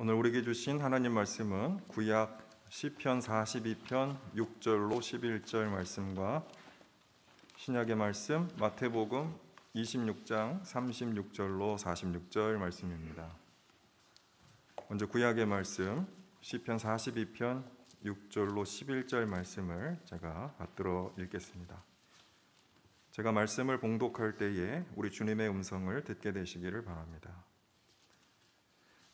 오늘 우리에게 주신 하나님 말씀은 구약 시편 42편 6절로 11절 말씀과 신약의 말씀 마태복음 26장 36절로 46절 말씀입니다. 먼저 구약의 말씀 시편 42편 6절로 11절 말씀을 제가 받들어 읽겠습니다. 제가 말씀을 봉독할 때에 우리 주님의 음성을 듣게 되시기를 바랍니다.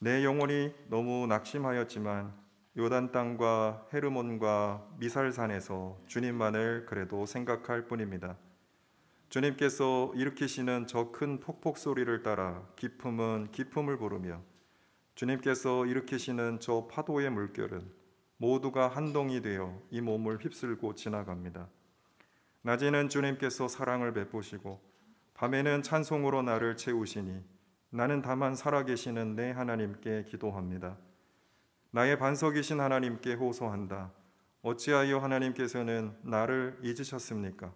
내 영혼이 너무 낙심하였지만 요단 땅과 헤르몬과 미살산에서 주님만을 그래도 생각할 뿐입니다. 주님께서 일으키시는 저 큰 폭풍 소리를 따라 기품은 기품을 부르며 주님께서 일으키시는 저 파도의 물결은 모두가 한동이 되어 이 몸을 휩쓸고 지나갑니다. 낮에는 주님께서 사랑을 베푸시고 밤에는 찬송으로 나를 채우시니 나는 다만 살아계시는 내 하나님께 기도합니다. 나의 반석이신 하나님께 호소한다. 어찌하여 하나님께서는 나를 잊으셨습니까?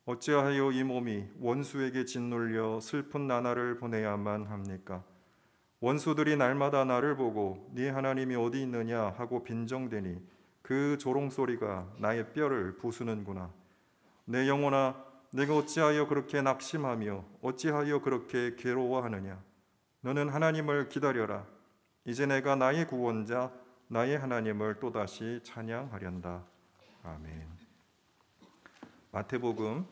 어찌하여 이 몸이 원수에게 짓눌려 슬픈 나날을 보내야만 합니까? 원수들이 날마다 나를 보고 네 하나님이 어디 있느냐 하고 빈정대니 그 조롱소리가 나의 뼈를 부수는구나. 내 영혼아, 내가 어찌하여 그렇게 낙심하며 어찌하여 그렇게 괴로워하느냐? 너는 하나님을 기다려라. 이제 내가 나의 구원자 나의 하나님을 또다시 찬양하련다. 아멘. 마태복음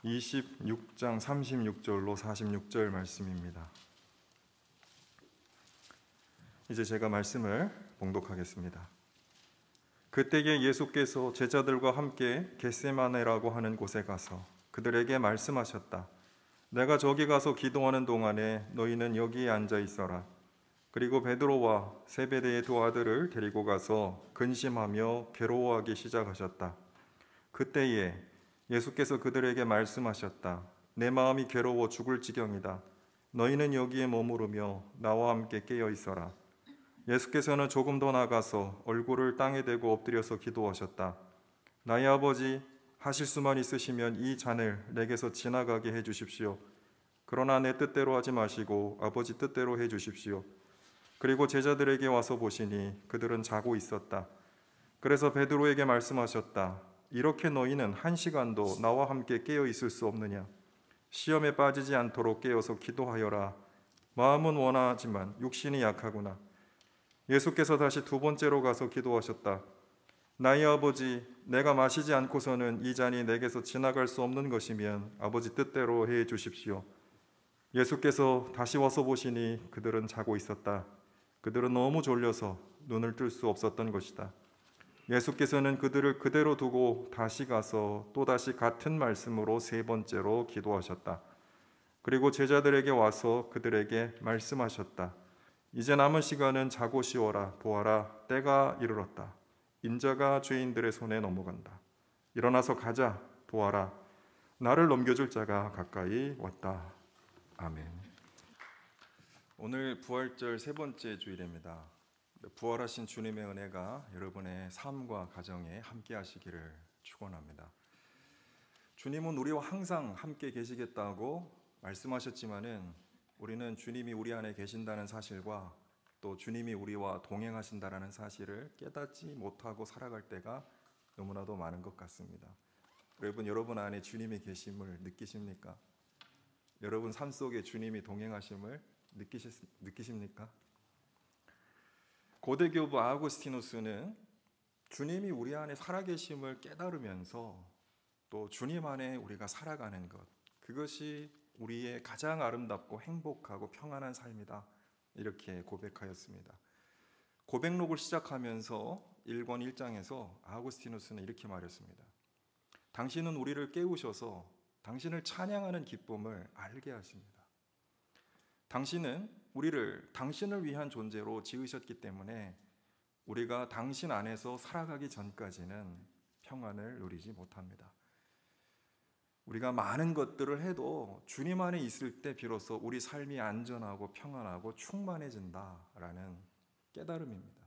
26장 36절로 46절 말씀입니다. 이제 제가 말씀을 봉독하겠습니다. 그때에 예수께서 제자들과 함께 겟세마네라고 하는 곳에 가서 그들에게 말씀하셨다. 내가 저기 가서 기도하는 동안에 너희는 여기에 앉아 있어라. 그리고 베드로와 세베대의 두 아들을 데리고 가서 근심하며 괴로워하기 시작하셨다. 그때에 예수께서 그들에게 말씀하셨다. 내 마음이 괴로워 죽을 지경이다. 너희는 여기에 머무르며 나와 함께 깨어 있어라. 예수께서는 조금 더 나가서 얼굴을 땅에 대고 엎드려서 기도하셨다. 나의 아버지, 하실 수만 있으시면 이 잔을 내게서 지나가게 해주십시오. 그러나 내 뜻대로 하지 마시고 아버지 뜻대로 해주십시오. 그리고 제자들에게 와서 보시니 그들은 자고 있었다. 그래서 베드로에게 말씀하셨다. 이렇게 너희는 1시간도 나와 함께 깨어 있을 수 없느냐? 시험에 빠지지 않도록 깨어서 기도하여라. 마음은 원하지만 육신이 약하구나. 예수께서 다시 두 번째로 가서 기도하셨다. 나의 아버지, 내가 마시지 않고서는 이 잔이 내게서 지나갈 수 없는 것이면 아버지 뜻대로 해 주십시오. 예수께서 다시 와서 보시니 그들은 자고 있었다. 그들은 너무 졸려서 눈을 뜰 수 없었던 것이다. 예수께서는 그들을 그대로 두고 다시 가서 또다시 같은 말씀으로 세 번째로 기도하셨다. 그리고 제자들에게 와서 그들에게 말씀하셨다. 이제 남은 시간은 자고 쉬어라. 보아라, 때가 이르렀다. 인자가 죄인들의 손에 넘어간다. 일어나서 가자. 보아라, 나를 넘겨줄 자가 가까이 왔다. 아멘. 오늘 부활절 세 번째 주일입니다. 부활하신 주님의 은혜가 여러분의 삶과 가정에 함께 하시기를 축원합니다. 주님은 우리와 항상 함께 계시겠다고 말씀하셨지만은 우리는 주님이 우리 안에 계신다는 사실과 또 주님이 우리와 동행하신다는 사실을 깨닫지 못하고 살아갈 때가 너무나도 많은 것 같습니다. 여러분 안에 주님이 계심을 느끼십니까? 여러분 삶 속에 주님이 동행하심을 느끼십니까? 고대 교부 아우구스티누스는 주님이 우리 안에 살아계심을 깨달으면서 또 주님 안에 우리가 살아가는 것, 그것이 우리의 가장 아름답고 행복하고 평안한 삶이다, 이렇게 고백하였습니다. 고백록을 시작하면서 1권 1장에서 아우구스티누스는 이렇게 말했습니다. 당신은 우리를 깨우셔서 당신을 찬양하는 기쁨을 알게 하십니다. 당신은 우리를 당신을 위한 존재로 지으셨기 때문에 우리가 당신 안에서 살아가기 전까지는 평안을 누리지 못합니다. 우리가 많은 것들을 해도 주님 안에 있을 때 비로소 우리 삶이 안전하고 평안하고 충만해진다라는 깨달음입니다.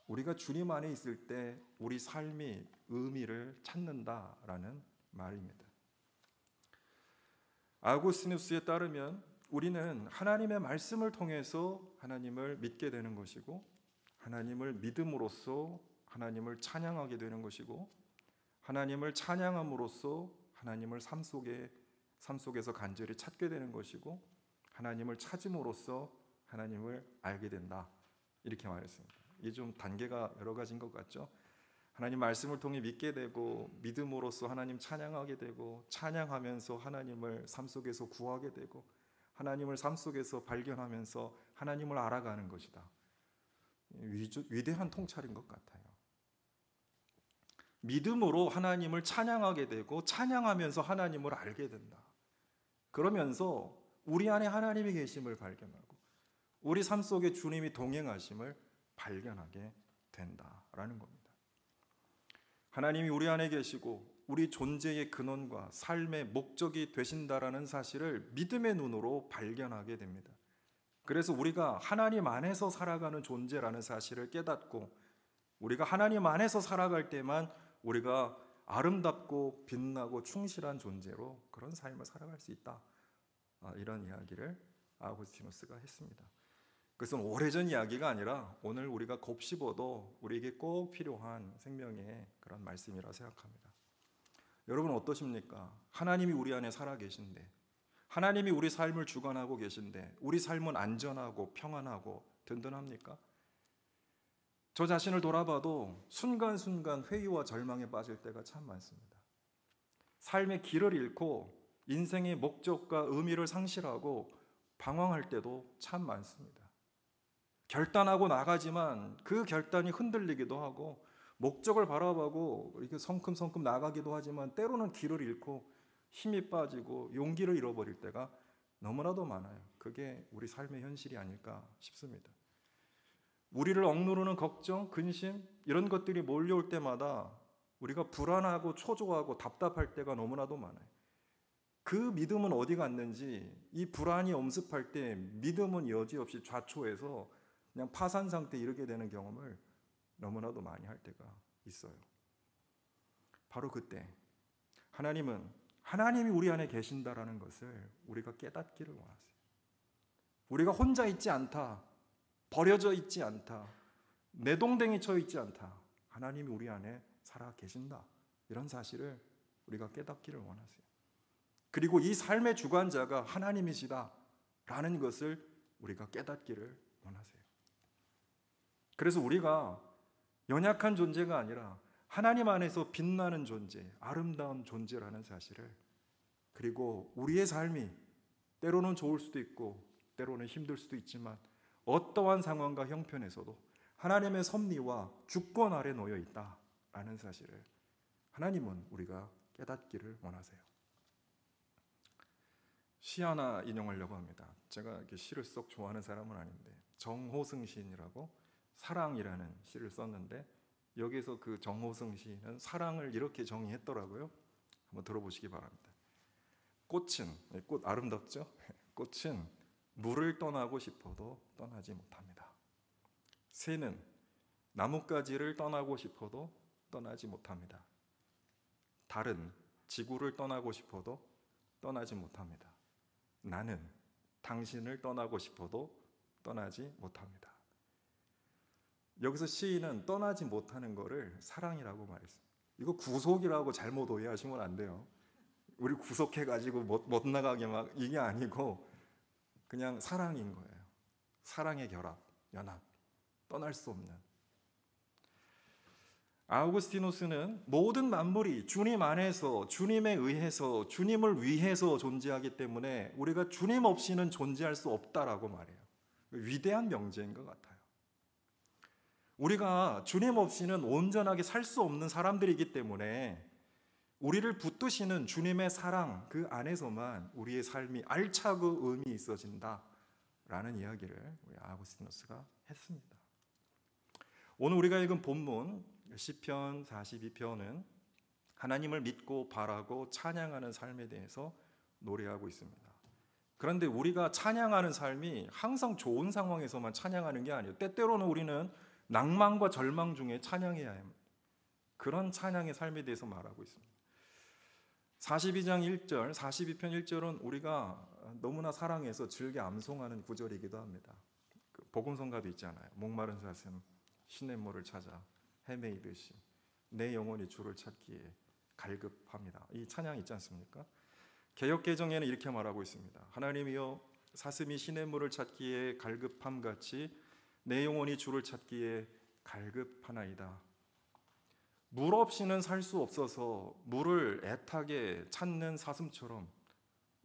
우리가 주님 안에 있을 때 우리 삶이 의미를 찾는다라는 말입니다. 아우구스티누스에 따르면 우리는 하나님의 말씀을 통해서 하나님을 믿게 되는 것이고, 하나님을 믿음으로써 하나님을 찬양하게 되는 것이고, 하나님을 찬양함으로써 하나님을 삶 속에서 간절히 찾게 되는 것이고, 하나님을 찾음으로써 하나님을 알게 된다, 이렇게 말했습니다. 이게 좀 단계가 여러 가지인 것 같죠? 하나님 말씀을 통해 믿게 되고, 믿음으로써 하나님 찬양하게 되고, 찬양하면서 하나님을 삶 속에서 구하게 되고, 하나님을 삶 속에서 발견하면서 하나님을 알아가는 것이다. 위대한 통찰인 것 같아요. 믿음으로 하나님을 찬양하게 되고, 찬양하면서 하나님을 알게 된다. 그러면서 우리 안에 하나님이 계심을 발견하고, 우리 삶 속에 주님이 동행하심을 발견하게 된다라는 겁니다. 하나님이 우리 안에 계시고 우리 존재의 근원과 삶의 목적이 되신다라는 사실을 믿음의 눈으로 발견하게 됩니다. 그래서 우리가 하나님 안에서 살아가는 존재라는 사실을 깨닫고, 우리가 하나님 안에서 살아갈 때만 우리가 아름답고 빛나고 충실한 존재로 그런 삶을 살아갈 수 있다, 이런 이야기를 아우구스티누스가 했습니다. 그것은 오래전 이야기가 아니라 오늘 우리가 곱씹어도 우리에게 꼭 필요한 생명의 그런 말씀이라 생각합니다. 여러분 어떠십니까? 하나님이 우리 안에 살아 계신데, 하나님이 우리 삶을 주관하고 계신데 우리 삶은 안전하고 평안하고 든든합니까? 저 자신을 돌아봐도 순간순간 회의와 절망에 빠질 때가 참 많습니다. 삶의 길을 잃고 인생의 목적과 의미를 상실하고 방황할 때도 참 많습니다. 결단하고 나가지만 그 결단이 흔들리기도 하고, 목적을 바라보고 이렇게 성큼성큼 나가기도 하지만 때로는 길을 잃고 힘이 빠지고 용기를 잃어버릴 때가 너무나도 많아요. 그게 우리 삶의 현실이 아닐까 싶습니다. 우리를 억누르는 걱정, 근심, 이런 것들이 몰려올 때마다 우리가 불안하고 초조하고 답답할 때가 너무나도 많아요. 그 믿음은 어디 갔는지, 이 불안이 엄습할 때 믿음은 여지없이 좌초해서 그냥 파산 상태에 이르게 되는 경험을 너무나도 많이 할 때가 있어요. 바로 그때 하나님이 우리 안에 계신다라는 것을 우리가 깨닫기를 원하세요. 우리가 혼자 있지 않다, 버려져 있지 않다, 내동댕이 쳐 있지 않다, 하나님이 우리 안에 살아 계신다, 이런 사실을 우리가 깨닫기를 원하세요. 그리고 이 삶의 주관자가 하나님이시다라는 것을 우리가 깨닫기를 원하세요. 그래서 우리가 연약한 존재가 아니라 하나님 안에서 빛나는 존재, 아름다운 존재라는 사실을, 그리고 우리의 삶이 때로는 좋을 수도 있고 때로는 힘들 수도 있지만 어떠한 상황과 형편에서도 하나님의 섭리와 주권 아래 놓여 있다라는 사실을 하나님은 우리가 깨닫기를 원하세요. 시 하나 인용하려고 합니다. 제가 이렇게 시를 썩 좋아하는 사람은 아닌데, 정호승 시인이라고 사랑이라는 시를 썼는데, 여기서 그 정호승 시인은 사랑을 이렇게 정의했더라고요. 한번 들어보시기 바랍니다. 꽃 아름답죠? 꽃은 물을 떠나고 싶어도 떠나지 못합니다. 새는 나뭇가지를 떠나고 싶어도 떠나지 못합니다. 달은 지구를 떠나고 싶어도 떠나지 못합니다. 나는 당신을 떠나고 싶어도 떠나지 못합니다. 여기서 시인은 떠나지 못하는 것을 사랑이라고 말했습니다. 이거 구속이라고 잘못 오해하시면 안 돼요. 우리 구속해가지고 못 나가게 막, 이게 아니고 그냥 사랑인 거예요. 사랑의 결합, 연합, 떠날 수 없는. 아우구스티누스는 모든 만물이 주님 안에서, 주님에 의해서, 주님을 위해서 존재하기 때문에 우리가 주님 없이는 존재할 수 없다라고 말해요. 위대한 명제인 것 같아요. 우리가 주님 없이는 온전하게 살 수 없는 사람들이기 때문에 우리를 붙드시는 주님의 사랑, 그 안에서만 우리의 삶이 알차고 의미 있어진다라는 이야기를 우리 아우구스티누스가 했습니다. 오늘 우리가 읽은 본문 시편 42편은 하나님을 믿고 바라고 찬양하는 삶에 대해서 노래하고 있습니다. 그런데 우리가 찬양하는 삶이 항상 좋은 상황에서만 찬양하는 게 아니에요. 때때로는 우리는 낭만과 절망 중에 찬양해야 합니다. 그런 찬양의 삶에 대해서 말하고 있습니다. 42장 1절, 42편 1절은 우리가 너무나 사랑해서 즐겨 암송하는 구절이기도 합니다. 그 복음성가도 있잖아요. 목마른 사슴 시냇물을 찾아 헤매이듯이 내 영혼이 주를 찾기에 갈급합니다. 이 찬양 있지 않습니까? 개역개정에는 이렇게 말하고 있습니다. 하나님이여 사슴이 시냇물을 찾기에 갈급함 같이 내 영혼이 주를 찾기에 갈급하나이다. 물 없이는 살 수 없어서 물을 애타게 찾는 사슴처럼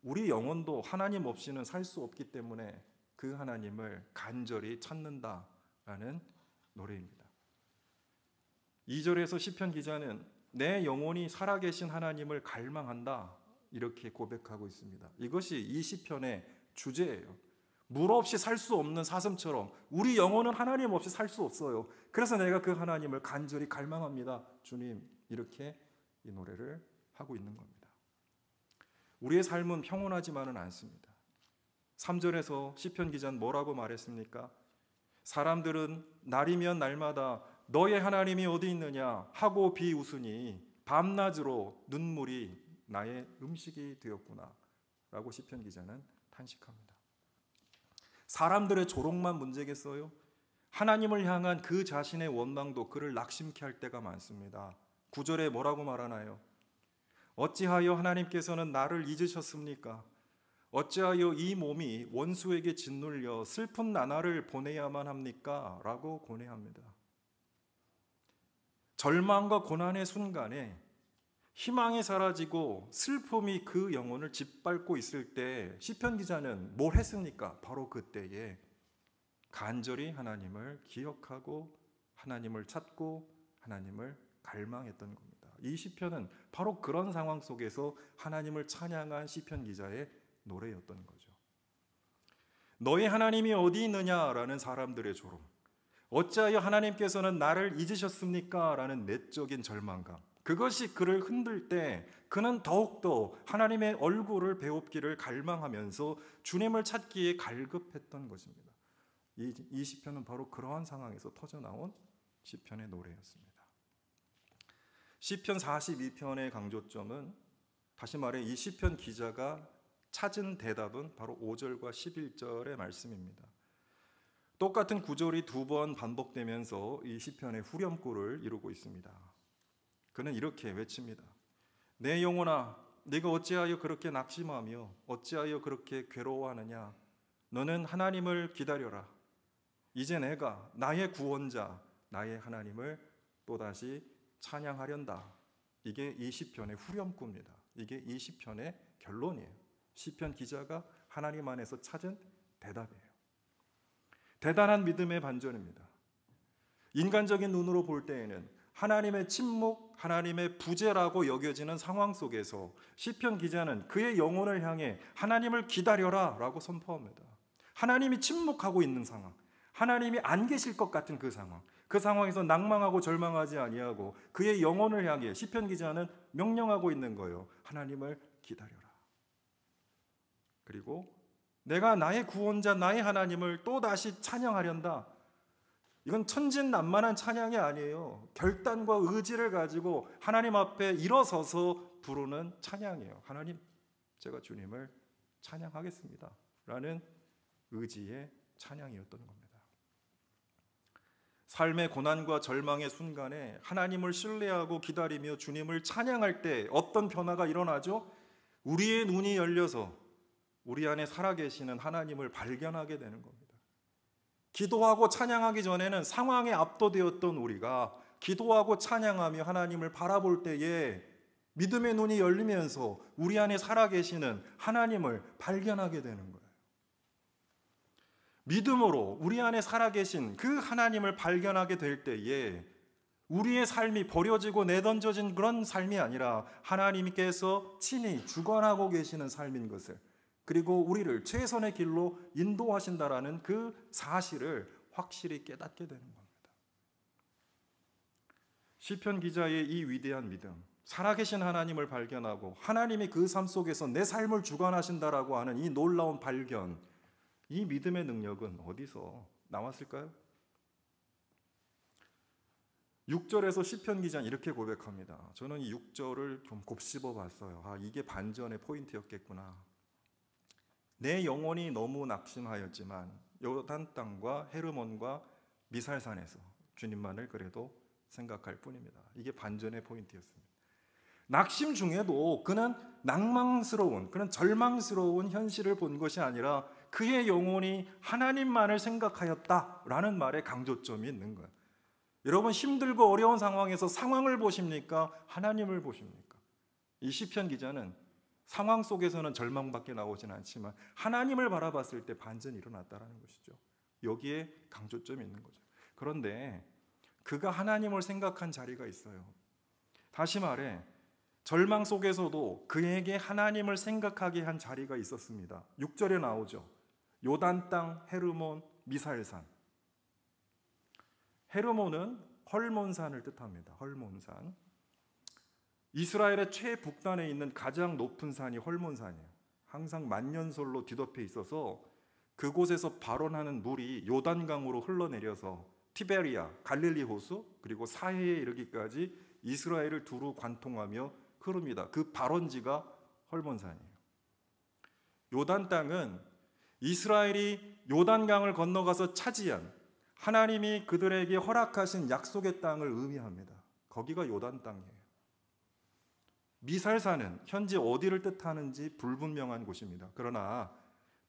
우리 영혼도 하나님 없이는 살 수 없기 때문에 그 하나님을 간절히 찾는다라는 노래입니다. 2절에서 시편 기자는 내 영혼이 살아계신 하나님을 갈망한다 이렇게 고백하고 있습니다. 이것이 이 시편의 주제예요. 물 없이 살 수 없는 사슴처럼 우리 영혼은 하나님 없이 살 수 없어요. 그래서 내가 그 하나님을 간절히 갈망합니다. 주님, 이렇게 이 노래를 하고 있는 겁니다. 우리의 삶은 평온하지만은 않습니다. 3절에서 시편 기자는 뭐라고 말했습니까? 사람들은 날이면 날마다 너의 하나님이 어디 있느냐 하고 비웃으니 밤낮으로 눈물이 나의 음식이 되었구나 라고 시편 기자는 탄식합니다. 사람들의 조롱만 문제겠어요? 하나님을 향한 그 자신의 원망도 그를 낙심케 할 때가 많습니다. 9절에 뭐라고 말하나요? 어찌하여 하나님께서는 나를 잊으셨습니까? 어찌하여 이 몸이 원수에게 짓눌려 슬픈 나날을 보내야만 합니까? 라고 고뇌합니다. 절망과 고난의 순간에 희망이 사라지고 슬픔이 그 영혼을 짓밟고 있을 때 시편 기자는 뭘 했습니까? 바로 그때에 간절히 하나님을 기억하고 하나님을 찾고 하나님을 갈망했던 겁니다. 이 시편은 바로 그런 상황 속에서 하나님을 찬양한 시편 기자의 노래였던 거죠. 너희 하나님이 어디 있느냐라는 사람들의 조롱, 어찌하여 하나님께서는 나를 잊으셨습니까? 라는 내적인 절망감, 그것이 그를 흔들 때 그는 더욱더 하나님의 얼굴을 배웁기를 갈망하면서 주님을 찾기에 갈급했던 것입니다. 이 시편은 바로 그러한 상황에서 터져나온 시편의 노래였습니다. 시편 42편의 강조점은, 다시 말해 이 시편 기자가 찾은 대답은 바로 5절과 11절의 말씀입니다. 똑같은 구절이 두 번 반복되면서 이 시편의 후렴구를 이루고 있습니다. 그는 이렇게 외칩니다. 내 영혼아, 네가 어찌하여 그렇게 낙심하며 어찌하여 그렇게 괴로워하느냐? 너는 하나님을 기다려라. 이제 내가 나의 구원자, 나의 하나님을 또다시 찬양하련다. 이게 이 시편의 후렴구입니다. 이게 이 시편의 결론이에요. 시편 기자가 하나님 안에서 찾은 대답이에요. 대단한 믿음의 반전입니다. 인간적인 눈으로 볼 때에는 하나님의 침묵, 하나님의 부재라고 여겨지는 상황 속에서 시편 기자는 그의 영혼을 향해 하나님을 기다려라 라고 선포합니다. 하나님이 침묵하고 있는 상황, 하나님이 안 계실 것 같은 그 상황, 그 상황에서 낭망하고 절망하지 아니하고 그의 영혼을 향해 시편 기자는 명령하고 있는 거예요. 하나님을 기다려라. 그리고 내가 나의 구원자, 나의 하나님을 또다시 찬양하련다. 이건 천진난만한 찬양이 아니에요. 결단과 의지를 가지고 하나님 앞에 일어서서 부르는 찬양이에요. 하나님, 제가 주님을 찬양하겠습니다 라는 의지의 찬양이었던 겁니다. 삶의 고난과 절망의 순간에 하나님을 신뢰하고 기다리며 주님을 찬양할 때 어떤 변화가 일어나죠? 우리의 눈이 열려서 우리 안에 살아계시는 하나님을 발견하게 되는 겁니다. 기도하고 찬양하기 전에는 상황에 압도되었던 우리가 기도하고 찬양하며 하나님을 바라볼 때에 믿음의 눈이 열리면서 우리 안에 살아계시는 하나님을 발견하게 되는 거예요. 믿음으로 우리 안에 살아계신 그 하나님을 발견하게 될 때에 우리의 삶이 버려지고 내던져진 그런 삶이 아니라 하나님께서 친히 주관하고 계시는 삶인 것을, 그리고 우리를 최선의 길로 인도하신다라는 그 사실을 확실히 깨닫게 되는 겁니다. 시편 기자의 이 위대한 믿음, 살아계신 하나님을 발견하고 하나님이 그 삶 속에서 내 삶을 주관하신다라고 하는 이 놀라운 발견, 이 믿음의 능력은 어디서 나왔을까요? 6절에서 시편 기자는 이렇게 고백합니다. 저는 이 6절을 좀 곱씹어 봤어요. 이게 반전의 포인트였겠구나. 내 영혼이 너무 낙심하였지만 요단 땅과 헤르몬과 미살산에서 주님만을 그래도 생각할 뿐입니다. 이게 반전의 포인트였습니다. 낙심 중에도 그는 낭망스러운, 그는 절망스러운 현실을 본 것이 아니라 그의 영혼이 하나님만을 생각하였다라는 말에 강조점이 있는 거예요. 여러분, 힘들고 어려운 상황에서 상황을 보십니까? 하나님을 보십니까? 이 시편 기자는 상황 속에서는 절망밖에 나오진 않지만 하나님을 바라봤을 때 반전이 일어났다는 것이죠. 여기에 강조점이 있는 거죠. 그런데 그가 하나님을 생각한 자리가 있어요. 다시 말해 절망 속에서도 그에게 하나님을 생각하게 한 자리가 있었습니다. 6절에 나오죠. 요단 땅, 헤르몬, 미살산. 헤르몬은 헐몬산을 뜻합니다. 헐몬산. 이스라엘의 최북단에 있는 가장 높은 산이 헐몬산이에요. 항상 만년설로 뒤덮여 있어서 그곳에서 발원하는 물이 요단강으로 흘러내려서 티베리아, 갈릴리 호수, 그리고 사해에 이르기까지 이스라엘을 두루 관통하며 흐릅니다. 그 발원지가 헐몬산이에요. 요단 땅은 이스라엘이 요단강을 건너가서 차지한 하나님이 그들에게 허락하신 약속의 땅을 의미합니다. 거기가 요단 땅이에요. 미살산은 현재 어디를 뜻하는지 불분명한 곳입니다. 그러나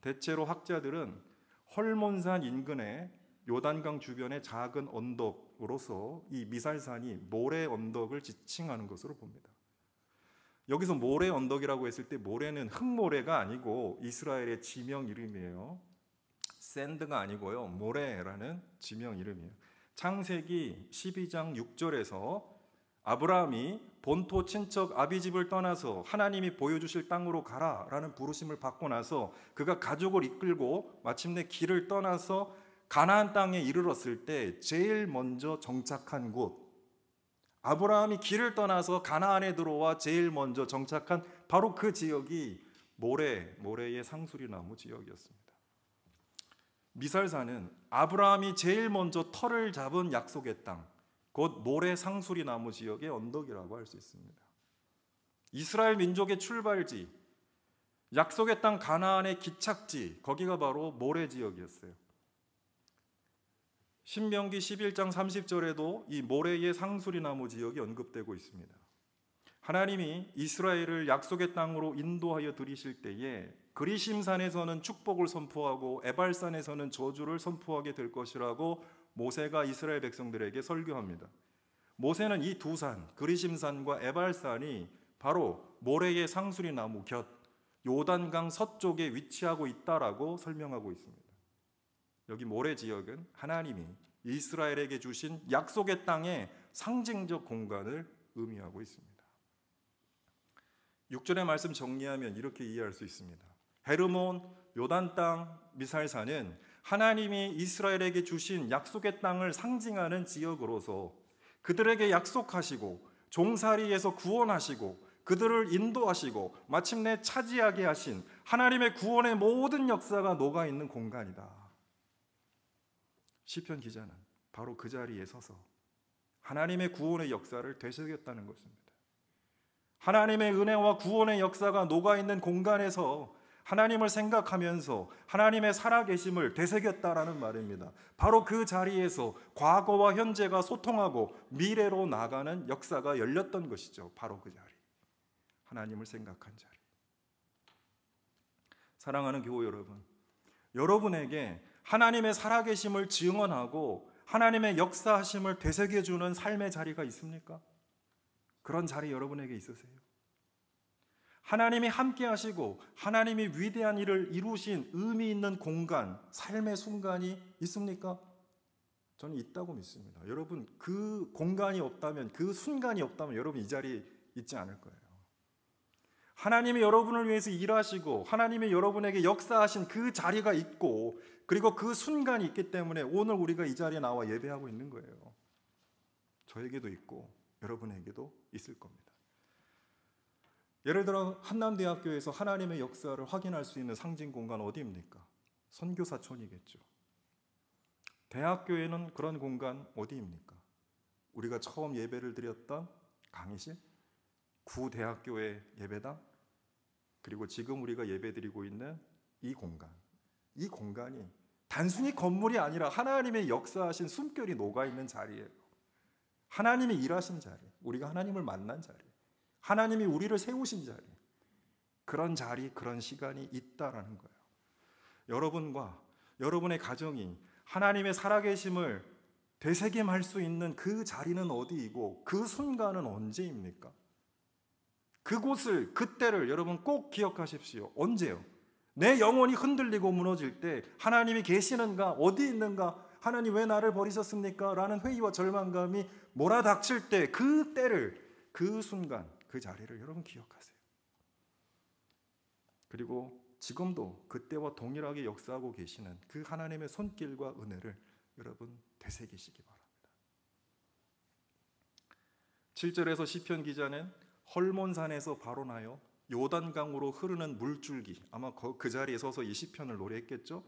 대체로 학자들은 헐몬산 인근의 요단강 주변의 작은 언덕으로서 이 미살산이 모래 언덕을 지칭하는 것으로 봅니다. 여기서 모래 언덕이라고 했을 때 모래는 흙모래가 아니고 이스라엘의 지명 이름이에요. 샌드가 아니고요. 모래라는 지명 이름이에요. 창세기 12장 6절에서 아브라함이 본토 친척 아비집을 떠나서 하나님이 보여주실 땅으로 가라라는 부르심을 받고 나서 그가 가족을 이끌고 마침내 길을 떠나서 가나안 땅에 이르렀을 때 제일 먼저 정착한 곳, 아브라함이 길을 떠나서 가나안에 들어와 제일 먼저 정착한 바로 그 지역이 모래의 상수리나무 지역이었습니다. 미살산은 아브라함이 제일 먼저 터를 잡은 약속의 땅, 곧 모래 상수리나무 지역의 언덕이라고 할 수 있습니다. 이스라엘 민족의 출발지, 약속의 땅 가나안의 기착지, 거기가 바로 모래 지역이었어요. 신명기 11장 30절에도 이 모래의 상수리나무 지역이 언급되고 있습니다. 하나님이 이스라엘을 약속의 땅으로 인도하여 들이실 때에 그리심산에서는 축복을 선포하고 에발산에서는 저주를 선포하게 될 것이라고 모세가 이스라엘 백성들에게 설교합니다. 모세는 이 두 산, 그리심산과 에발산이 바로 모래의 상수리나무 곁 요단강 서쪽에 위치하고 있다라고 설명하고 있습니다. 여기 모래 지역은 하나님이 이스라엘에게 주신 약속의 땅의 상징적 공간을 의미하고 있습니다. 6절의 말씀 정리하면 이렇게 이해할 수 있습니다. 헤르몬, 요단 땅, 미살산은 하나님이 이스라엘에게 주신 약속의 땅을 상징하는 지역으로서 그들에게 약속하시고 종살이에서 구원하시고 그들을 인도하시고 마침내 차지하게 하신 하나님의 구원의 모든 역사가 녹아있는 공간이다. 시편 기자는 바로 그 자리에 서서 하나님의 구원의 역사를 되새겼다는 것입니다. 하나님의 은혜와 구원의 역사가 녹아있는 공간에서 하나님을 생각하면서 하나님의 살아계심을 되새겼다라는 말입니다. 바로 그 자리에서 과거와 현재가 소통하고 미래로 나가는 역사가 열렸던 것이죠. 바로 그 자리. 하나님을 생각한 자리. 사랑하는 교우 여러분, 여러분에게 하나님의 살아계심을 증언하고 하나님의 역사하심을 되새겨주는 삶의 자리가 있습니까? 그런 자리 여러분에게 있으세요? 하나님이 함께 하시고 하나님이 위대한 일을 이루신 의미 있는 공간, 삶의 순간이 있습니까? 저는 있다고 믿습니다. 여러분, 그 공간이 없다면, 그 순간이 없다면 여러분 이 자리에 있지 않을 거예요. 하나님이 여러분을 위해서 일하시고 하나님이 여러분에게 역사하신 그 자리가 있고 그리고 그 순간이 있기 때문에 오늘 우리가 이 자리에 나와 예배하고 있는 거예요. 저에게도 있고 여러분에게도 있을 겁니다. 예를 들어 한남대학교에서 하나님의 역사를 확인할 수 있는 상징 공간 어디입니까? 선교사촌이겠죠. 대학교에는 그런 공간 어디입니까? 우리가 처음 예배를 드렸던 강의실, 구대학교의 예배당, 그리고 지금 우리가 예배드리고 있는 이 공간이 단순히 건물이 아니라 하나님의 역사하신 숨결이 녹아있는 자리예요. 하나님이 일하신 자리, 우리가 하나님을 만난 자리, 하나님이 우리를 세우신 자리, 그런 자리, 그런 시간이 있다라는 거예요. 여러분과 여러분의 가정이 하나님의 살아계심을 되새김할 수 있는 그 자리는 어디이고 그 순간은 언제입니까? 그곳을, 그때를 여러분 꼭 기억하십시오. 언제요? 내 영혼이 흔들리고 무너질 때 하나님이 계시는가? 어디 있는가? 하나님 왜 나를 버리셨습니까? 라는 회의와 절망감이 몰아닥칠 때 그 때를, 그 순간, 그 자리를 여러분 기억하세요. 그리고 지금도 그때와 동일하게 역사하고 계시는 그 하나님의 손길과 은혜를 여러분 되새기시기 바랍니다. 7절에서 시편 기자는 헐몬산에서 발원하여 요단강으로 흐르는 물줄기, 아마 그 자리에 서서 이 시편을 노래했겠죠.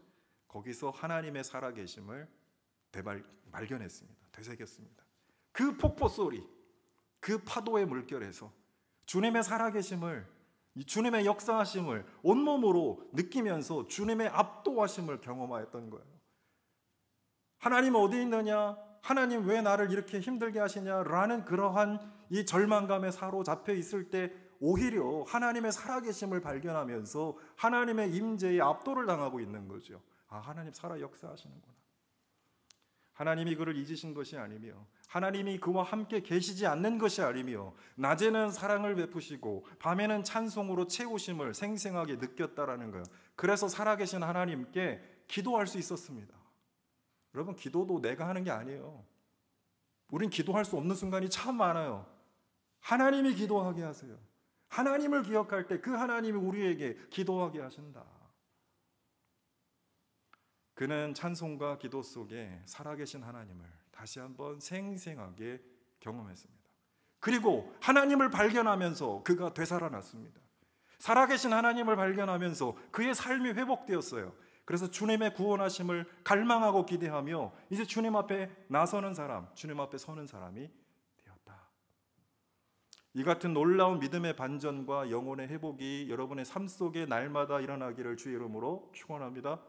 거기서 하나님의 살아계심을 발견했습니다. 되새겼습니다. 그 폭포 소리, 그 파도의 물결에서 주님의 살아계심을, 주님의 역사하심을 온몸으로 느끼면서 주님의 압도하심을 경험하였던 거예요. 하나님 어디 있느냐? 하나님 왜 나를 이렇게 힘들게 하시냐라는 그러한 이 절망감에 사로잡혀 있을 때 오히려 하나님의 살아계심을 발견하면서 하나님의 임재에 압도를 당하고 있는 거죠. 아, 하나님 살아 역사하시는구나. 하나님이 그를 잊으신 것이 아니며 하나님이 그와 함께 계시지 않는 것이 아니며 낮에는 사랑을 베푸시고 밤에는 찬송으로 채우심을 생생하게 느꼈다라는 거예요. 그래서 살아계신 하나님께 기도할 수 있었습니다. 여러분, 기도도 내가 하는 게 아니에요. 우린 기도할 수 없는 순간이 참 많아요. 하나님이 기도하게 하세요. 하나님을 기억할 때 그 하나님이 우리에게 기도하게 하신다. 그는 찬송과 기도 속에 살아계신 하나님을 다시 한번 생생하게 경험했습니다. 그리고 하나님을 발견하면서 그가 되살아났습니다. 살아계신 하나님을 발견하면서 그의 삶이 회복되었어요. 그래서 주님의 구원하심을 갈망하고 기대하며 이제 주님 앞에 나서는 사람, 주님 앞에 서는 사람이 되었다. 이 같은 놀라운 믿음의 반전과 영혼의 회복이 여러분의 삶 속에 날마다 일어나기를 주의 이름으로 축원합니다.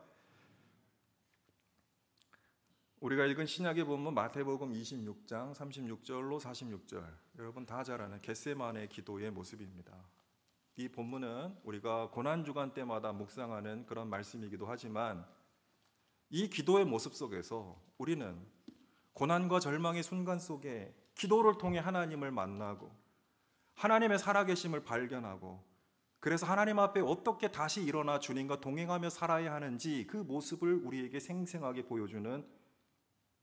우리가 읽은 신약에 보면 마태복음 26장 36절로 46절, 여러분 다 잘 아는 겟세마네 기도의 모습입니다. 이 본문은 우리가 고난주간 때마다 묵상하는 그런 말씀이기도 하지만 이 기도의 모습 속에서 우리는 고난과 절망의 순간 속에 기도를 통해 하나님을 만나고 하나님의 살아계심을 발견하고 그래서 하나님 앞에 어떻게 다시 일어나 주님과 동행하며 살아야 하는지 그 모습을 우리에게 생생하게 보여주는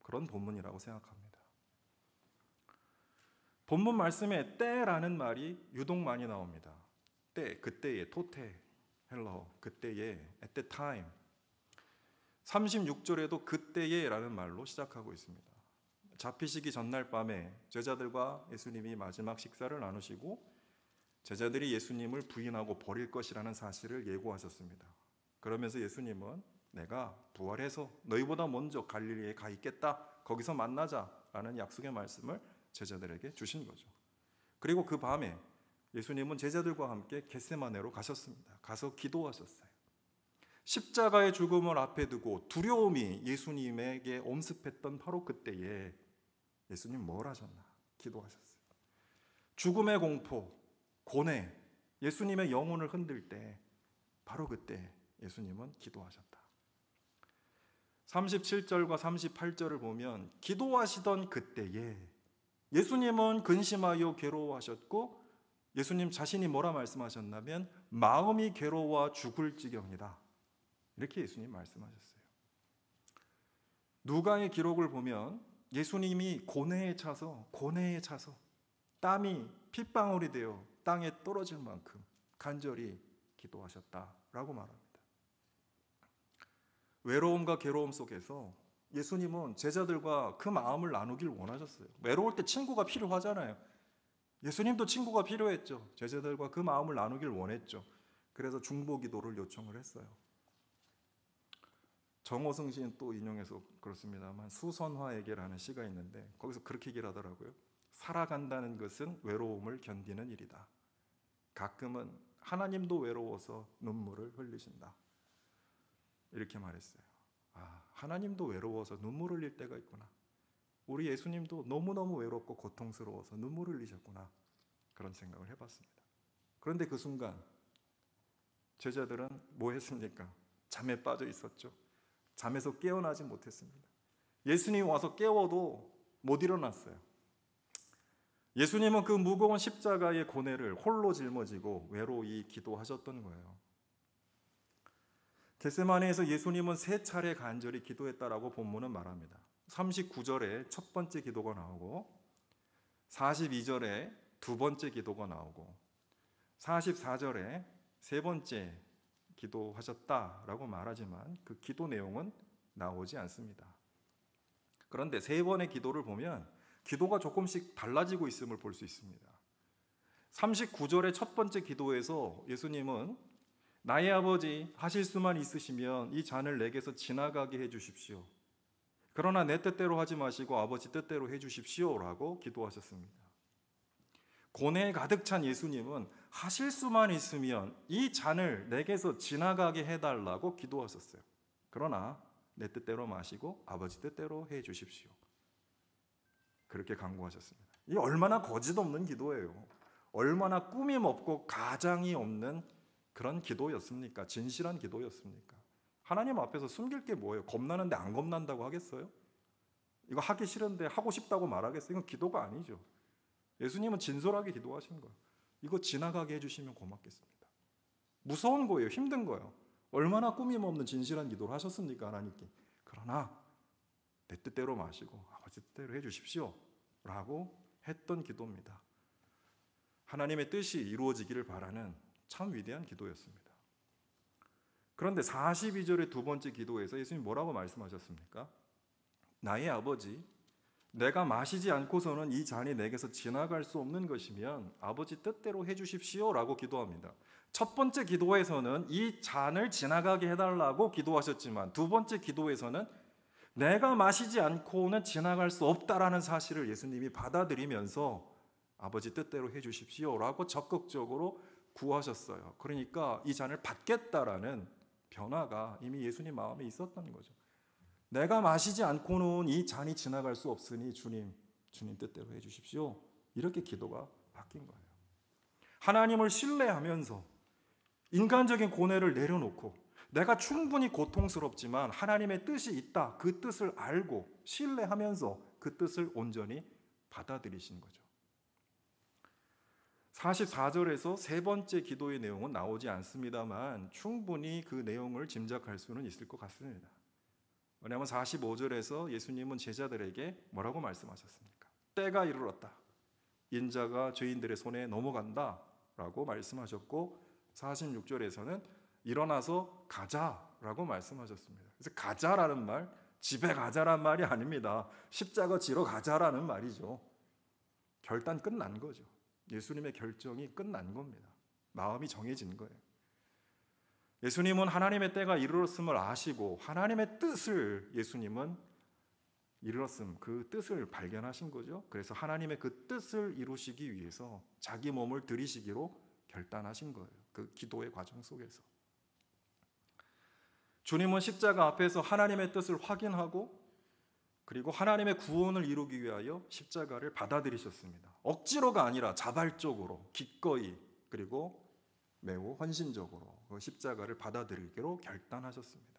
그런 본문이라고 생각합니다. 본문 말씀에 때라는 말이 유독 많이 나옵니다. 때, 그때에, 토테, 헬러, 그때에, at the time. 36절에도 그때에 라는 말로 시작하고 있습니다. 잡히시기 전날 밤에 제자들과 예수님이 마지막 식사를 나누시고 제자들이 예수님을 부인하고 버릴 것이라는 사실을 예고하셨습니다. 그러면서 예수님은 내가 부활해서 너희보다 먼저 갈릴리에 가 있겠다. 거기서 만나자라는 약속의 말씀을 제자들에게 주신 거죠. 그리고 그 밤에 예수님은 제자들과 함께 겟세마네로 가셨습니다. 가서 기도하셨어요. 십자가의 죽음을 앞에 두고 두려움이 예수님에게 엄습했던 바로 그때에 예수님 뭘 하셨나? 기도하셨어요. 죽음의 공포, 고뇌, 예수님의 영혼을 흔들 때 바로 그때 예수님은 기도하셨다. 37절과 38절을 보면 기도하시던 그때에 예수님은 근심하여 괴로워하셨고 예수님 자신이 뭐라 말씀하셨냐면 마음이 괴로워 죽을 지경이다. 이렇게 예수님 말씀하셨어요. 누가의 기록을 보면 예수님이 고뇌에 차서 땀이 핏방울이 되어 땅에 떨어질 만큼 간절히 기도하셨다라고 말합니다. 외로움과 괴로움 속에서 예수님은 제자들과 그 마음을 나누길 원하셨어요. 외로울 때 친구가 필요하잖아요. 예수님도 친구가 필요했죠. 제자들과 그 마음을 나누길 원했죠. 그래서 중보기도를 요청을 했어요. 정호승 시인 또 인용해서 그렇습니다만 수선화에게라는 시가 있는데 거기서 그렇게 얘기를 하더라고요. 살아간다는 것은 외로움을 견디는 일이다. 가끔은 하나님도 외로워서 눈물을 흘리신다. 이렇게 말했어요. 하나님도 외로워서 눈물 흘릴 때가 있구나. 우리 예수님도 너무너무 외롭고 고통스러워서 눈물 흘리셨구나. 그런 생각을 해봤습니다. 그런데 그 순간 제자들은 뭐 했습니까? 잠에 빠져 있었죠. 잠에서 깨어나지 못했습니다. 예수님이 와서 깨워도 못 일어났어요. 예수님은 그 무거운 십자가의 고뇌를 홀로 짊어지고 외로이 기도하셨던 거예요. 겟세마네에서 예수님은 3차례 간절히 기도했다라고 본문은 말합니다. 39절에 첫 번째 기도가 나오고 42절에 두 번째 기도가 나오고 44절에 세 번째 기도하셨다라고 말하지만 그 기도 내용은 나오지 않습니다. 그런데 세 번의 기도를 보면 기도가 조금씩 달라지고 있음을 볼 수 있습니다. 39절의 첫 번째 기도에서 예수님은 나의 아버지, 하실 수만 있으시면 이 잔을 내게서 지나가게 해주십시오. 그러나 내 뜻대로 하지 마시고 아버지 뜻대로 해주십시오라고 기도하셨습니다. 고뇌에 가득 찬 예수님은 하실 수만 있으면 이 잔을 내게서 지나가게 해달라고 기도하셨어요. 그러나 내 뜻대로 마시고 아버지 뜻대로 해주십시오. 그렇게 간구하셨습니다. 이 얼마나 거짓 없는 기도예요. 얼마나 꾸밈 없고 가장이 없는 그런 기도였습니까? 진실한 기도였습니까? 하나님 앞에서 숨길 게 뭐예요? 겁나는데 안 겁난다고 하겠어요? 이거 하기 싫은데 하고 싶다고 말하겠어요? 이건 기도가 아니죠. 예수님은 진솔하게 기도하신 거예요. 이거 지나가게 해주시면 고맙겠습니다. 무서운 거예요. 힘든 거예요. 얼마나 꾸밈 없는 진실한 기도를 하셨습니까? 하나님께. 그러나 내 뜻대로 마시고 아버지 뜻대로 해주십시오 라고 했던 기도입니다. 하나님의 뜻이 이루어지기를 바라는 참 위대한 기도였습니다. 그런데 42절의 두 번째 기도에서 예수님이 뭐라고 말씀하셨습니까? 나의 아버지, 내가 마시지 않고서는 이 잔이 내게서 지나갈 수 없는 것이면 아버지 뜻대로 해주십시오 라고 기도합니다. 첫 번째 기도에서는 이 잔을 지나가게 해달라고 기도하셨지만 두 번째 기도에서는 내가 마시지 않고는 지나갈 수 없다라는 사실을 예수님이 받아들이면서 아버지 뜻대로 해주십시오 라고 적극적으로 구하셨어요. 그러니까 이 잔을 받겠다라는 변화가 이미 예수님 마음에 있었던 거죠. 내가 마시지 않고는 이 잔이 지나갈 수 없으니 주님 뜻대로 해주십시오. 이렇게 기도가 바뀐 거예요. 하나님을 신뢰하면서 인간적인 고뇌를 내려놓고 내가 충분히 고통스럽지만 하나님의 뜻이 있다. 그 뜻을 알고 신뢰하면서 그 뜻을 온전히 받아들이신 거죠. 44절에서 세 번째 기도의 내용은 나오지 않습니다만 충분히 그 내용을 짐작할 수는 있을 것 같습니다. 왜냐하면 45절에서 예수님은 제자들에게 뭐라고 말씀하셨습니까? 때가 이르렀다. 인자가 죄인들의 손에 넘어간다 라고 말씀하셨고 46절에서는 일어나서 가자라고 말씀하셨습니다. 그래서 가자라는 말, 집에 가자라는 말이 아닙니다. 십자가 지러 가자라는 말이죠. 결단 끝난 거죠. 예수님의 결정이 끝난 겁니다. 마음이 정해진 거예요. 예수님은 하나님의 때가 이르렀음을 아시고 하나님의 뜻을 예수님은 이르렀음, 그 뜻을 발견하신 거죠. 그래서 하나님의 그 뜻을 이루시기 위해서 자기 몸을 드리시기로 결단하신 거예요. 그 기도의 과정 속에서. 주님은 십자가 앞에서 하나님의 뜻을 확인하고 그리고 하나님의 구원을 이루기 위하여 십자가를 받아들이셨습니다. 억지로가 아니라 자발적으로, 기꺼이, 그리고 매우 헌신적으로 그 십자가를 받아들이기로 결단하셨습니다.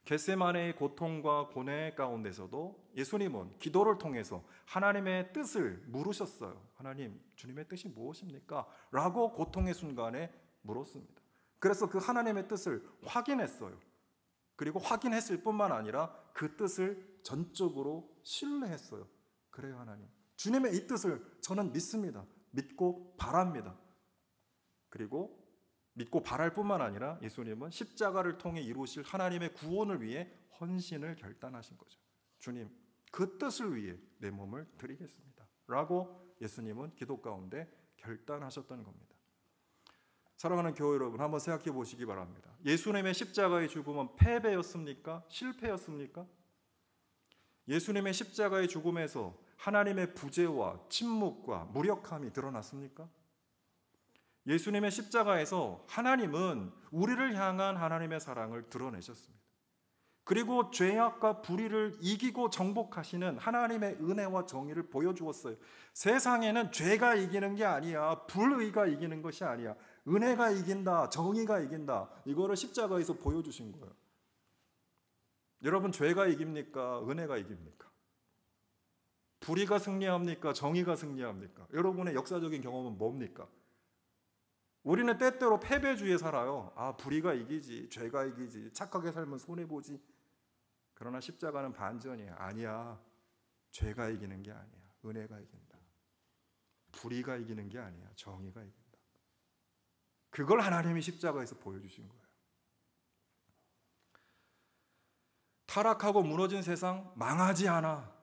겟세마네의 고통과 고뇌 가운데서도 예수님은 기도를 통해서 하나님의 뜻을 물으셨어요. 하나님, 주님의 뜻이 무엇입니까? 라고 고통의 순간에 물었습니다. 그래서 그 하나님의 뜻을 확인했어요. 그리고 확인했을 뿐만 아니라 그 뜻을 전적으로 신뢰했어요. 그래요, 하나님. 주님의 이 뜻을 저는 믿습니다. 믿고 바랍니다. 그리고 믿고 바랄 뿐만 아니라 예수님은 십자가를 통해 이루실 하나님의 구원을 위해 헌신을 결단하신 거죠. 주님, 그 뜻을 위해 내 몸을 드리겠습니다. 라고 예수님은 기도 가운데 결단하셨던 겁니다. 사랑하는 교회 여러분, 한번 생각해 보시기 바랍니다. 예수님의 십자가의 죽음은 패배였습니까? 실패였습니까? 예수님의 십자가의 죽음에서 하나님의 부재와 침묵과 무력함이 드러났습니까? 예수님의 십자가에서 하나님은 우리를 향한 하나님의 사랑을 드러내셨습니다. 그리고 죄악과 불의를 이기고 정복하시는 하나님의 은혜와 정의를 보여주었어요. 세상에는 죄가 이기는 게 아니야, 불의가 이기는 것이 아니야, 은혜가 이긴다, 정의가 이긴다, 이거를 십자가에서 보여주신 거예요. 여러분, 죄가 이깁니까? 은혜가 이깁니까? 불의가 승리합니까? 정의가 승리합니까? 여러분의 역사적인 경험은 뭡니까? 우리는 때때로 패배주의에 살아요. 불의가 이기지, 죄가 이기지, 착하게 살면 손해보지. 그러나 십자가는 반전이야. 아니야, 죄가 이기는 게 아니야, 은혜가 이긴다. 불의가 이기는 게 아니야, 정의가 이긴다. 그걸 하나님이 십자가에서 보여주신 거예요. 타락하고 무너진 세상 망하지 않아.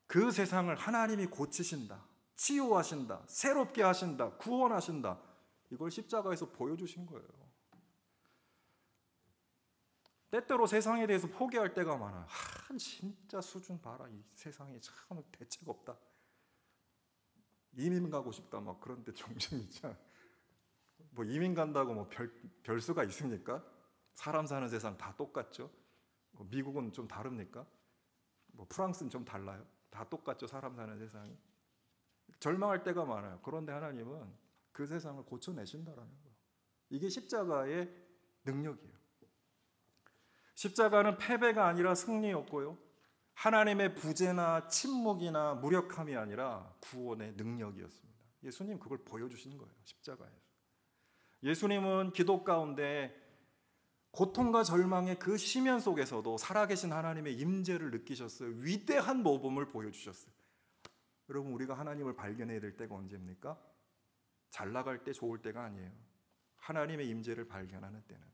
그 세상을 하나님이 고치신다, 치유하신다, 새롭게 하신다, 구원하신다. 이걸 십자가에서 보여주신 거예요. 때때로 세상에 대해서 포기할 때가 많아요. 진짜 수준 봐라, 이 세상에 참 대책 없다, 이민 가고 싶다, 막 그런데 종종 있잖아. 뭐 이민 간다고 뭐 별 수가 있습니까? 사람 사는 세상 다 똑같죠. 미국은 좀 다릅니까? 뭐 프랑스는 좀 달라요? 다 똑같죠, 사람 사는 세상이. 절망할 때가 많아요. 그런데 하나님은 그 세상을 고쳐내신다라는 거예요. 이게 십자가의 능력이에요. 십자가는 패배가 아니라 승리였고요, 하나님의 부재나 침묵이나 무력함이 아니라 구원의 능력이었습니다. 예수님 그걸 보여주신 거예요, 십자가에서. 예수님은 기도 가운데 고통과 절망의 그 시면 속에서도 살아계신 하나님의 임재를 느끼셨어요. 위대한 모범을 보여주셨어요. 여러분, 우리가 하나님을 발견해야 될 때가 언제입니까? 잘 나갈 때, 좋을 때가 아니에요. 하나님의 임재를 발견하는 때는,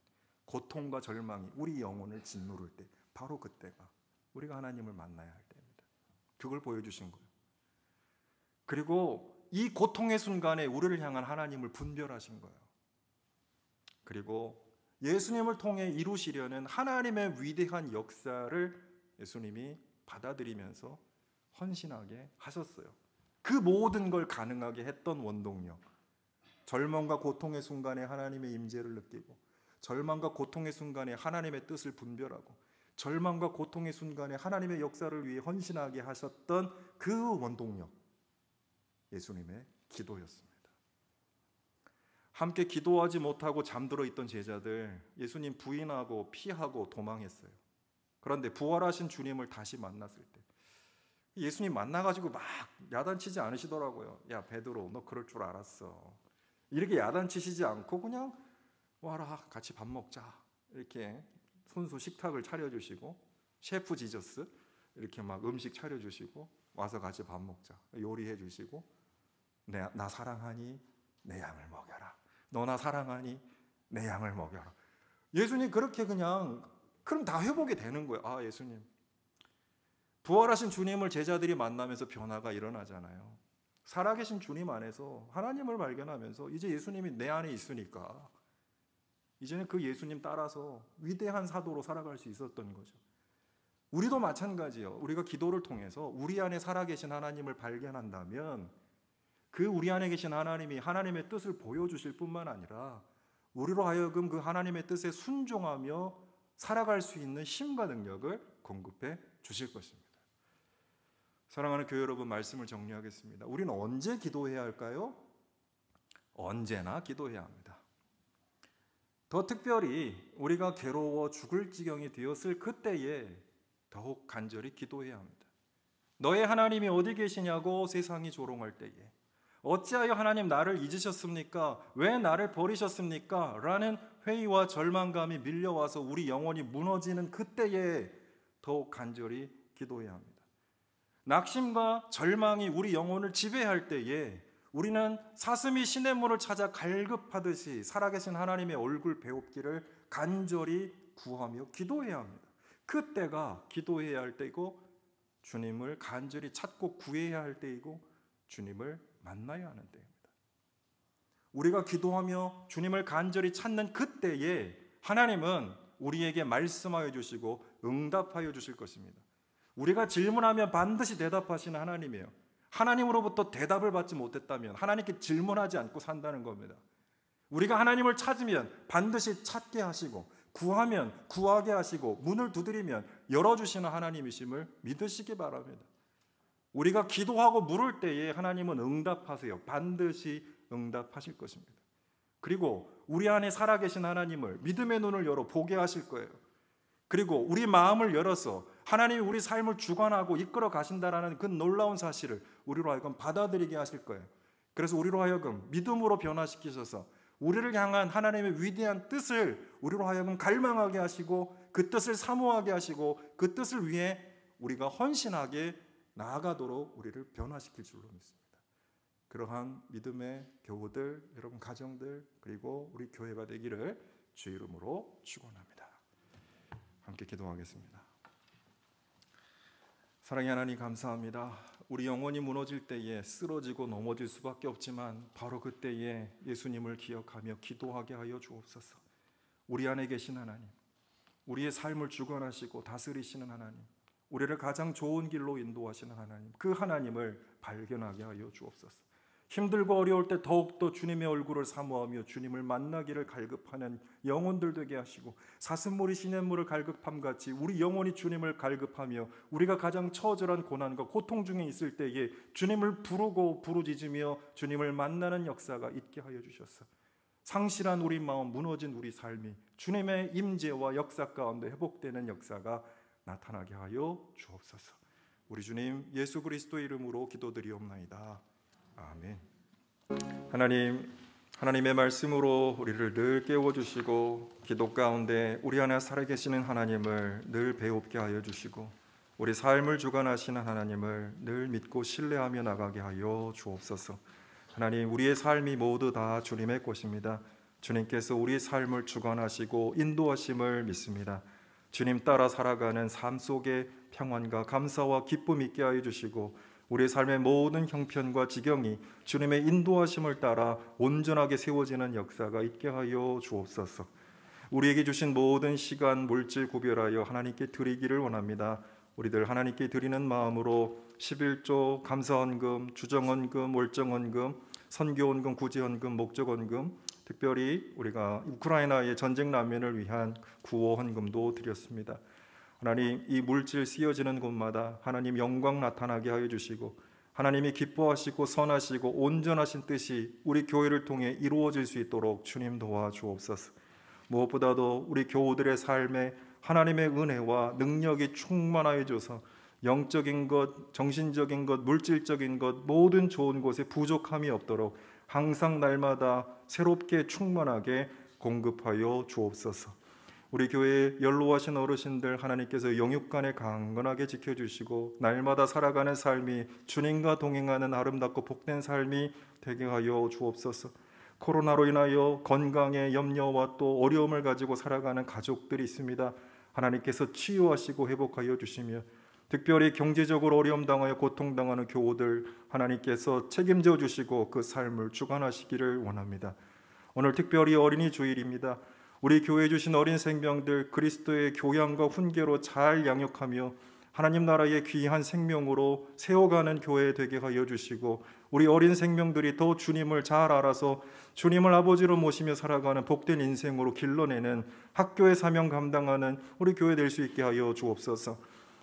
고통과 절망이 우리 영혼을 짓누를 때, 바로 그때가 우리가 하나님을 만나야 할 때입니다. 그걸 보여주신 거예요. 그리고 이 고통의 순간에 우리를 향한 하나님을 분별하신 거예요. 그리고 예수님을 통해 이루시려는 하나님의 위대한 역사를 예수님이 받아들이면서 헌신하게 하셨어요. 그 모든 걸 가능하게 했던 원동력, 절망과 고통의 순간에 하나님의 임재를 느끼고, 절망과 고통의 순간에 하나님의 뜻을 분별하고, 절망과 고통의 순간에 하나님의 역사를 위해 헌신하게 하셨던 그 원동력, 예수님의 기도였습니다. 함께 기도하지 못하고 잠들어 있던 제자들, 예수님 부인하고 피하고 도망했어요. 그런데 부활하신 주님을 다시 만났을 때 예수님 만나가지고 막 야단치지 않으시더라고요. 야 베드로, 너 그럴 줄 알았어. 이렇게 야단치시지 않고 그냥 와라, 같이 밥 먹자, 이렇게 손수 식탁을 차려주시고, 셰프 지저스 이렇게 막 음식 차려주시고, 와서 같이 밥 먹자, 요리해 주시고, 나 사랑하니 내 양을 먹여라, 너 나 사랑하니 내 양을 먹여라. 예수님 그렇게 그냥, 그럼 다 회복이 되는 거예요. 예수님, 부활하신 주님을 제자들이 만나면서 변화가 일어나잖아요. 살아계신 주님 안에서 하나님을 발견하면서 이제 예수님이 내 안에 있으니까 이제는 그 예수님 따라서 위대한 사도로 살아갈 수 있었던 거죠. 우리도 마찬가지예요. 우리가 기도를 통해서 우리 안에 살아계신 하나님을 발견한다면 그 우리 안에 계신 하나님이 하나님의 뜻을 보여주실 뿐만 아니라 우리로 하여금 그 하나님의 뜻에 순종하며 살아갈 수 있는 힘과 능력을 공급해 주실 것입니다. 사랑하는 교회 여러분, 말씀을 정리하겠습니다. 우리는 언제 기도해야 할까요? 언제나 기도해야 합니다. 더 특별히 우리가 괴로워 죽을 지경이 되었을 그때에 더욱 간절히 기도해야 합니다. 너의 하나님이 어디 계시냐고 세상이 조롱할 때에, 어찌하여 하나님 나를 잊으셨습니까? 왜 나를 버리셨습니까? 라는 회의와 절망감이 밀려와서 우리 영혼이 무너지는 그때에 더욱 간절히 기도해야 합니다. 낙심과 절망이 우리 영혼을 지배할 때에 우리는 사슴이 시냇물을 찾아 갈급하듯이 살아계신 하나님의 얼굴 배웁기를 간절히 구하며 기도해야 합니다. 그때가 기도해야 할 때이고, 주님을 간절히 찾고 구해야 할 때이고, 주님을 만나야 하는 때입니다. 우리가 기도하며 주님을 간절히 찾는 그때에 하나님은 우리에게 말씀하여 주시고 응답하여 주실 것입니다. 우리가 질문하면 반드시 대답하시는 하나님이에요. 하나님으로부터 대답을 받지 못했다면 하나님께 질문하지 않고 산다는 겁니다. 우리가 하나님을 찾으면 반드시 찾게 하시고, 구하면 구하게 하시고, 문을 두드리면 열어주시는 하나님이심을 믿으시기 바랍니다. 우리가 기도하고 물을 때에 하나님은 응답하세요. 반드시 응답하실 것입니다. 그리고 우리 안에 살아계신 하나님을 믿음의 눈을 열어 보게 하실 거예요. 그리고 우리 마음을 열어서 하나님이 우리 삶을 주관하고 이끌어 가신다라는 그 놀라운 사실을 우리로 하여금 받아들이게 하실 거예요. 그래서 우리로 하여금 믿음으로 변화시키셔서 우리를 향한 하나님의 위대한 뜻을 우리로 하여금 갈망하게 하시고, 그 뜻을 사모하게 하시고, 그 뜻을 위해 우리가 헌신하게 나아가도록 우리를 변화시킬 줄로 믿습니다. 그러한 믿음의 교우들, 여러분 가정들, 그리고 우리 교회가 되기를 주 이름으로 축원합니다. 함께 기도하겠습니다. 사랑의 하나님, 감사합니다. 우리 영혼이 무너질 때에 쓰러지고 넘어질 수밖에 없지만 바로 그때에 예수님을 기억하며 기도하게 하여 주옵소서. 우리 안에 계신 하나님, 우리의 삶을 주관하시고 다스리시는 하나님, 우리를 가장 좋은 길로 인도하시는 하나님, 그 하나님을 발견하게 하여 주옵소서. 힘들고 어려울 때 더욱더 주님의 얼굴을 사모하며 주님을 만나기를 갈급하는 영혼들 되게 하시고, 사슴물이 시냇물을 갈급함같이 우리 영혼이 주님을 갈급하며 우리가 가장 처절한 고난과 고통 중에 있을 때에 주님을 부르고 부르짖으며 주님을 만나는 역사가 있게 하여 주셔서 상실한 우리 마음, 무너진 우리 삶이 주님의 임재와 역사 가운데 회복되는 역사가 나타나게 하여 주옵소서. 우리 주님 예수 그리스도의 이름으로 기도드리옵나이다. 아멘. 하나님, 하나님의 말씀으로 우리를 늘 깨워주시고, 기도 가운데 우리 안에 살아계시는 하나님을 늘 배웁게 하여 주시고, 우리 삶을 주관하시는 하나님을 늘 믿고 신뢰하며 나가게 하여 주옵소서. 하나님, 우리의 삶이 모두 다 주님의 것입니다. 주님께서 우리의 삶을 주관하시고 인도하심을 믿습니다. 주님 따라 살아가는 삶 속에 평안과 감사와 기쁨 있게 하여 주시고, 우리의 삶의 모든 형편과 지경이 주님의 인도하심을 따라 온전하게 세워지는 역사가 있게 하여 주옵소서. 우리에게 주신 모든 시간, 물질 구별하여 하나님께 드리기를 원합니다. 우리들 하나님께 드리는 마음으로 11조, 감사헌금, 주정헌금, 월정헌금, 선교헌금, 구제헌금, 목적헌금, 특별히 우리가 우크라이나의 전쟁 난민을 위한 구호헌금도 드렸습니다. 하나님, 이 물질 쓰여지는 곳마다 하나님 영광 나타나게 하여 주시고, 하나님이 기뻐하시고 선하시고 온전하신 뜻이 우리 교회를 통해 이루어질 수 있도록 주님 도와주옵소서. 무엇보다도 우리 교우들의 삶에 하나님의 은혜와 능력이 충만하여 줘서 영적인 것, 정신적인 것, 물질적인 것 모든 좋은 곳에 부족함이 없도록 항상 날마다 새롭게 충만하게 공급하여 주옵소서. 우리 교회에 연로하신 어르신들 하나님께서 영육간에 강건하게 지켜주시고, 날마다 살아가는 삶이 주님과 동행하는 아름답고 복된 삶이 되게 하여 주옵소서. 코로나로 인하여 건강에 염려와 또 어려움을 가지고 살아가는 가족들이 있습니다. 하나님께서 치유하시고 회복하여 주시며, 특별히 경제적으로 어려움 당하여 고통당하는 교우들 하나님께서 책임져 주시고 그 삶을 주관하시기를 원합니다. 오늘 특별히 어린이 주일입니다. 우리 교회에 주신 어린 생명들 그리스도의 교양과 훈계로 잘 양육하며 하나님 나라의 귀한 생명으로 세워가는 교회 되게 하여 주시고, 우리 어린 생명들이 더 주님을 잘 알아서 주님을 아버지로 모시며 살아가는 복된 인생으로 길러내는 학교의 사명 감당하는 우리 교회 될 수 있게 하여 주옵소서.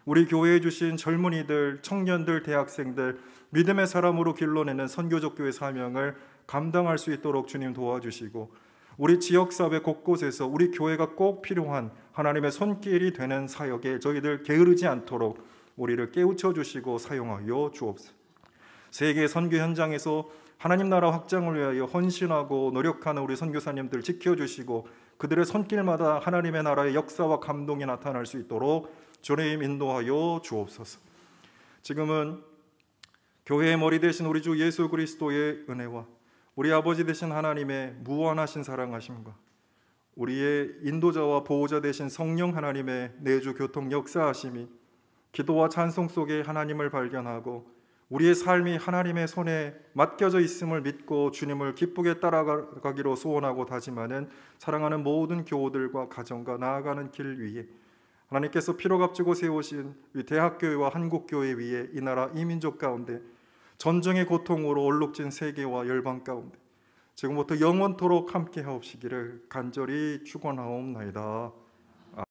우리 교회에 주신 젊은이들, 청년들, 대학생들 믿음의 사람으로 길러내는 선교적 교회 사명을 감당할 수 있도록 주님 도와주시고, 우리 지역사회 곳곳에서 우리 교회가 꼭 필요한 하나님의 손길이 되는 사역에 저희들 게으르지 않도록 우리를 깨우쳐 주시고 사용하여 주옵소서. 세계 선교 현장에서 하나님 나라 확장을 위하여 헌신하고 노력하는 우리 선교사님들 지켜주시고, 그들의 손길마다 하나님의 나라의 역사와 감동이 나타날 수 있도록 주님 인도하여 주옵소서. 지금은 교회의 머리 되신 우리 주 예수 그리스도의 은혜와 우리 아버지 되신 하나님의 무한하신 사랑하심과 우리의 인도자와 보호자 되신 성령 하나님의 내주 교통 역사하심이 기도와 찬송 속에 하나님을 발견하고 우리의 삶이 하나님의 손에 맡겨져 있음을 믿고 주님을 기쁘게 따라가기로 소원하고 다짐하는 사랑하는 모든 교우들과 가정과 나아가는 길 위에 하나님께서 피로 값지고 세우신 이 대학교회와 한국교회 위에 이 나라 이 민족 가운데 전쟁의 고통으로 얼룩진 세계와 열방 가운데 지금부터 영원토록 함께 하옵시기를 간절히 축원하옵나이다.